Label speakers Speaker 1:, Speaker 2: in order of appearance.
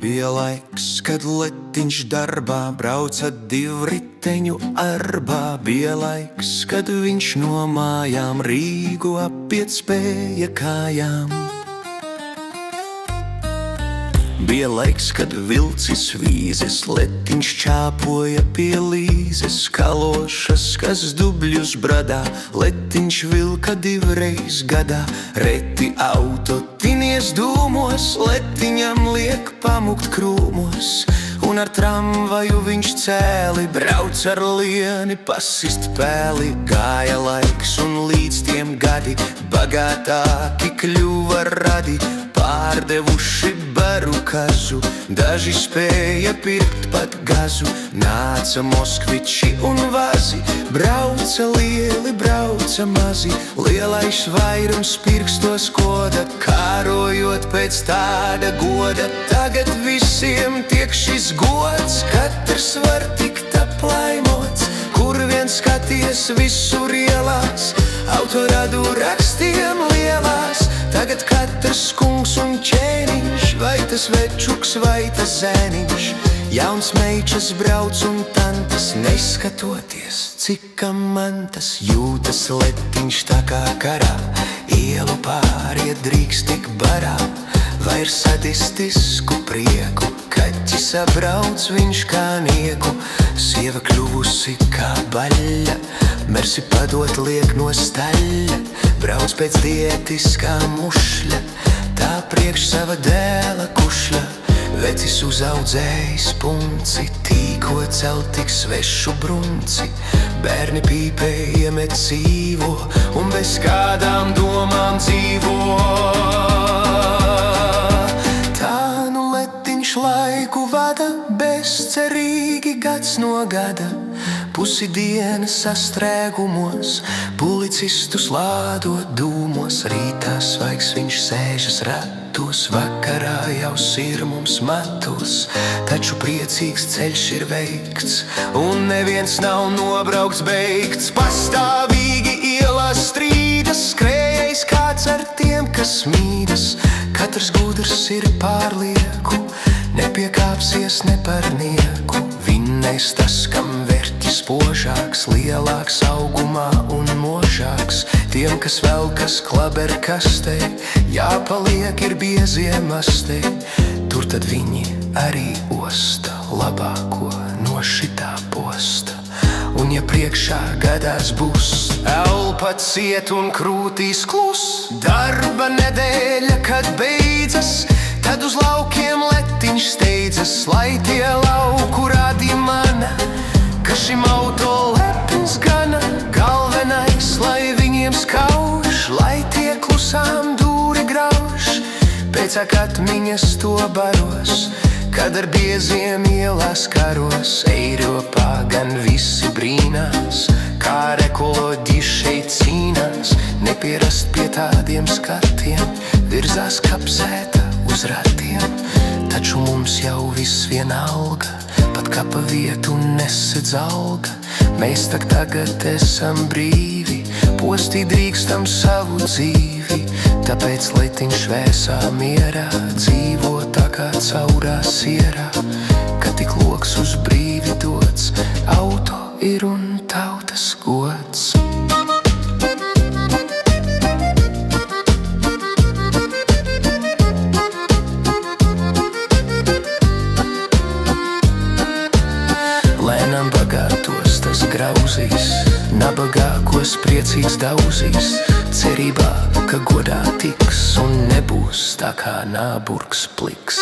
Speaker 1: Bija laiks, kad letiņš darbā brauca divriteņu arbā. Bija laiks, kad viņš no mājām Rīgu apiet spēja kājām. Bija laiks, kad vilcis vīzes, letiņš čāpoja pie līzes. Kalošas, kas dubļus bradā, letiņš vilka divreiz gadā. Reti auto tinies dūmos, letiņam liek pamukt krūmos. Un ar tramvaju viņš cēli, brauc ar lieni pasist pēli. Gāja laiks un līdz tiem gadi, bagātāki kļuva radi. Pārdevuši baru kazu, daži spēja pirkt pat gazu. Nāca moskviči un vazi, brauca lieli, brauca mazi. Lielais vairums pirkstos koda, kārojot pēc tāda goda. Tagad visiem tiek šis gods, katrs var tikt aplaimots. Kur vien skaties visur ielās, autorādu rakstiem lielās. Tagad katrs kungs un ķēniņš, vai tas večuks, vai tas zēniņš. Jauns meičas brauc un tantas, neskatoties, cikam mantas. Jūtas letiņš tā kā karā, ielu pāriet drīkst tik barā. Vairs sadistisku prieku, kaķi sabrauc viņš kā nieku. Sieva kļuvusi kā baļļa, mersi padot liek no staļļa. Brauc pēc dietiskā mušļa, tā priekš sava dēla kušļa. Vecis uzaudzējis punci, tīko cel tik svešu brunci. Bērni pīpē iemet dzīvo un bez kādām domām dzīvo. Tā nu letiņš laiku vada, bezcerīgi gads no gada. Pusi dienas sastrēgumos, policistus lādot dūmos. Rītā svaigs viņš sēžas ratos, vakarā jau sirmums matos. Taču priecīgs ceļš ir veikts, un neviens nav nobraukts beigts. Pastāvīgi ielās strīdas, skrējais kāds ar tiem, kas mīdas. Katrs gudrs ir pārlieku, nepiekāpsies ne par nieku. Vinnēs tas, kam vērķis spožāks, lielāks augumā un možāks. Tiem, kas velkas klaberkastē, jāpaliek ir biezie mastē. Tur tad viņi arī osta labāko no šitā posta. Un ja priekšā gadās būs elpa ciet un krūtīs klus, darba nedēļa, kad beidzas, tad uz laukiem letiņš steidzas. Lai tie lauku radi mana, ka šim auto lepns gana. Galvenais, lai viņiem skauž, lai tie klusām dūri grauž. Pēcāk atmiņas to baros, kad ar bieziem ielās karos. Eiropā gan visi brīnās, kā ar ekoloģiju šeit cīnās. Nepierast pie tādiem skatiem, virzās kapsēta uz ratiem. Taču mums jau viss vienalga, pat kapa vietu nesedz alga. Mēs tagad esam brīvi, postīt drīkstam savu dzīvi. Tāpēc letiņš vēsā mierā dzīvo tā kā caurā sierā. Kad tik loks uz brīvi dots, auto ir un tautas gods. Lēnām bagātos tas grauzīs, nabagākos priecīgs daudzīs. Cerībā, ka godā tiks un nebūs tā kā nāburgs pliks.